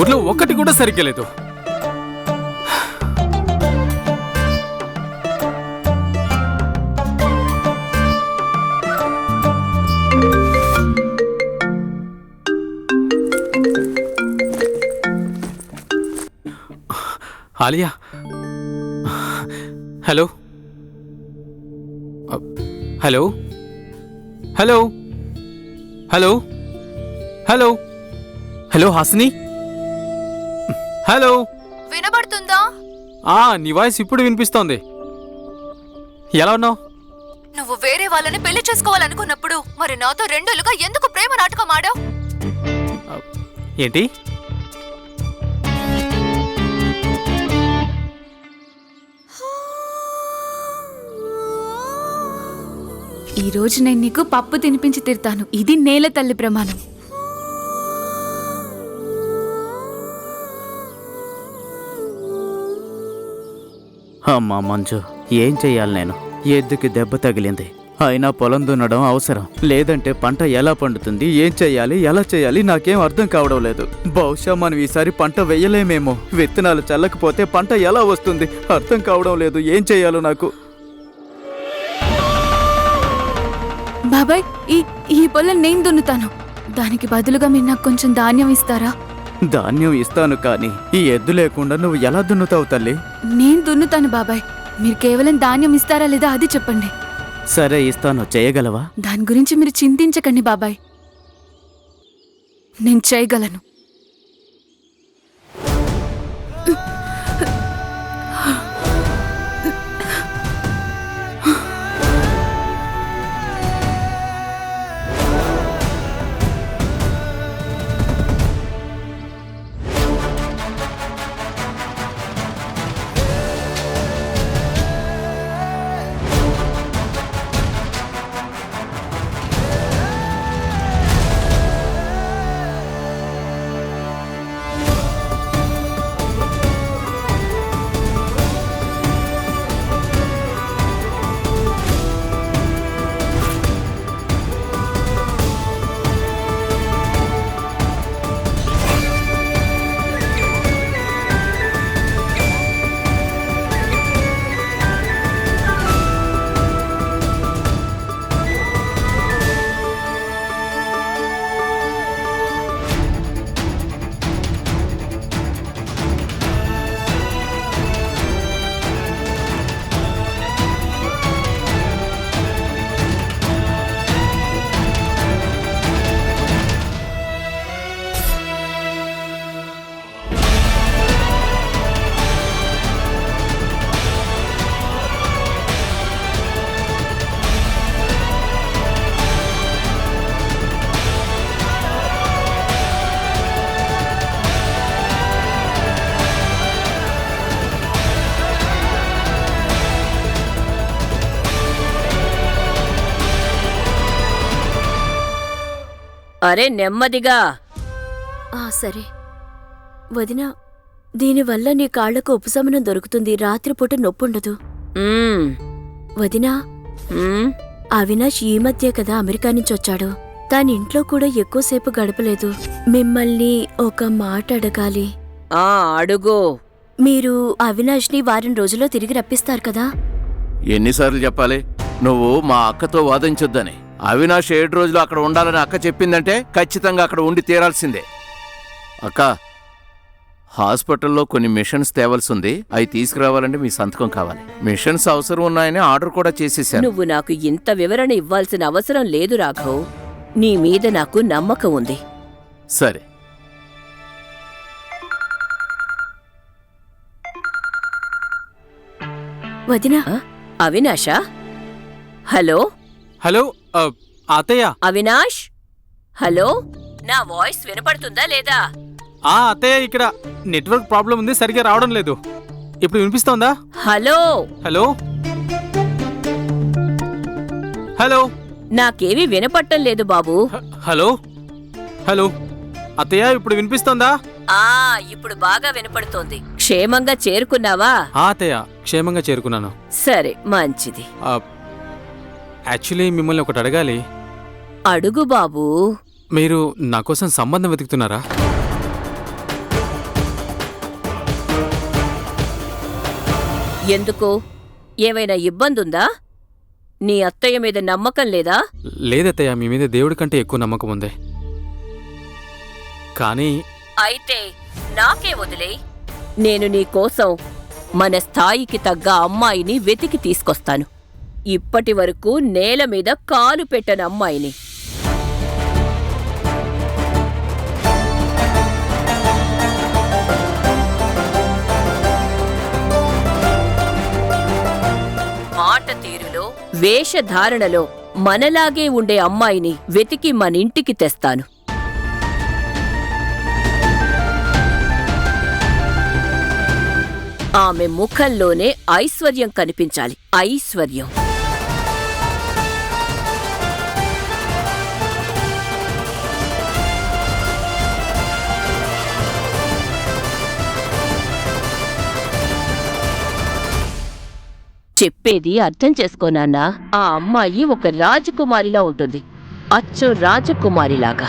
ఊర్లో ఒక్కటి కూడా సరిగ్గా లేదు. Alia, hello hello hello hello hello hello Hasini, hello వినబడుతుందా? నీ వాయిస్ ఇప్పుడు వినిపిస్తోంది. ఎలా ఉన్నావు? నువ్వు వేరే వాళ్ళని పెళ్లి చేసుకోవాలనుకున్నప్పుడు మరి నాతో రెండేళ్లుగా ఎందుకు ప్రేమ నాటకం ఆడావు? ఏంటి? ఈ రోజు నేను నీకు పప్పు తినిపించి తీరుతాను. ఇది నేల తల్లి ప్రమాణం. అమ్మా మంజు, ఏం చెయ్యాలి నేను? ఎద్దుకి దెబ్బ తగిలింది, అయినా పొలం దున్నడం అవసరం. లేదంటే పంట ఎలా పండుతుంది? ఏం చెయ్యాలి, ఎలా చెయ్యాలి నాకేం అర్థం కావడం లేదు. బహుశా మనం ఈసారి పంట వెయ్యలేమేమో. విత్తనాలు చల్లకపోతే పంట ఎలా వస్తుంది? అర్థం కావడం లేదు. ఏం చెయ్యాలో నాకు. బాబాయ్, ఈ పొలం నేను దున్నుతాను. దానికి బదులుగా మీరు నాకు కొంచెం ధాన్యం ఇస్తారా? ధాన్యం ఇస్తాను, కానీ ఈ ఎద్దు లేకుండా నువ్వు ఎలా దున్నుతావు తల్లి? నేను దున్నుతాను బాబాయ్. మీరు కేవలం ధాన్యం ఇస్తారా లేదా అది చెప్పండి. సరే ఇస్తాను, చేయగలవా? దాని గురించి మీరు చింతించకండి బాబాయ్, నేను చేయగలను. అరే నెమ్మదిగా. సరే వదినా, దీనివల్ల నీ కాళ్లకు ఉపశమనం దొరుకుతుంది. రాత్రిపూట నొప్పుండదు. వదినా, అవినాష్ ఈ మధ్య కదా అమెరికా నుంచి వచ్చాడు. తానింట్లో కూడా ఎక్కువసేపు గడపలేదు. మిమ్మల్ని ఒక మాట అడగాలి. అడుగు. మీరు అవినాష్ని వారం రోజుల్లో తిరిగి రప్పిస్తారు కదా? ఎన్నిసార్లు చెప్పాలి నువ్వు మా అక్కతో వాదించొద్దని? అవినాష్ 7 రోజులు అక్కడ ఉండాలని అక్క చెప్పిందంటే ఖచ్చితంగా అక్కడ ఉండి తీరాల్సిందే. అక్క, హాస్పిటల్లో కొన్ని మిషన్స్ తేవాల్సి ఉంది. అవి తీసుకురావాలంటే మీ సంతకం కావాలి. మిషన్స్ అవసరం ఉన్నాయని ఆర్డర్ కూడా చేసేసాను. నువ్వు నాకు ఇంత వివరణ ఇవ్వాల్సిన అవసరం లేదు రాఘవ్. నీ మీద నాకు నమ్మకం ఉంది. సరే. వదినా, అవినాషా? హలో హలో అత్తయ్య. అవినాష్, హలో, నా వాయిస్ వినపడుతుందా లేదా? అత్తయ్య, ఇక్కడ నెట్వర్క్ ప్రాబ్లం ఉంది, సరిగ్గా రావడం లేదు. ఇప్పుడు వినిపిస్తోందా? హలో హలో హలో నాకేమీ వినపట్టం లేదు బాబు. హలో హలో అత్తయ్య, ఇప్పుడు వినిపిస్తోందా? ఇప్పుడు బాగా వినపడుతోంది. క్షేమంగా చేరుకున్నావా? అత్తయ్య, క్షేమంగా చేరుకున్నాను. సరే, మంచిది. యాక్చువల్లీ మిమ్మల్ని ఒకటి అడగాలి. అడుగు బాబూ. మీరు నా కోసం సంబంధం వెతుకుతున్నారా? ఎందుకు? ఏమైనా ఇబ్బందుందా? నీ అత్తయ్య మీద నమ్మకం లేదా? లేదత్తయ్య, మీ మీద దేవుడి కంటే ఎక్కువ నమ్మకం ఉంది. కానీ అయితే నాకే వదిలేయ్. నేను నీకోసం మన స్థాయికి తగ్గ అమ్మాయిని వెతికి తీసుకొస్తాను. ఇప్పటి వరకు నేల మీద కాలు పెట్టని అమ్మాయిని. మాట తీరులో, వేషధారణలో మనలాగే ఉండే అమ్మాయిని వెతికి మనింటికి తెస్తాను. ఆమె ముఖంలోనే ఐశ్వర్యం కనిపించాలి. ఐశ్వర్యం. చెప్పేది అర్థం చేసుకోనాన్నా. ఆ అమ్మాయి ఒక రాజకుమారిలా ఉంటుంది, అచ్చు రాజకుమారిలాగా.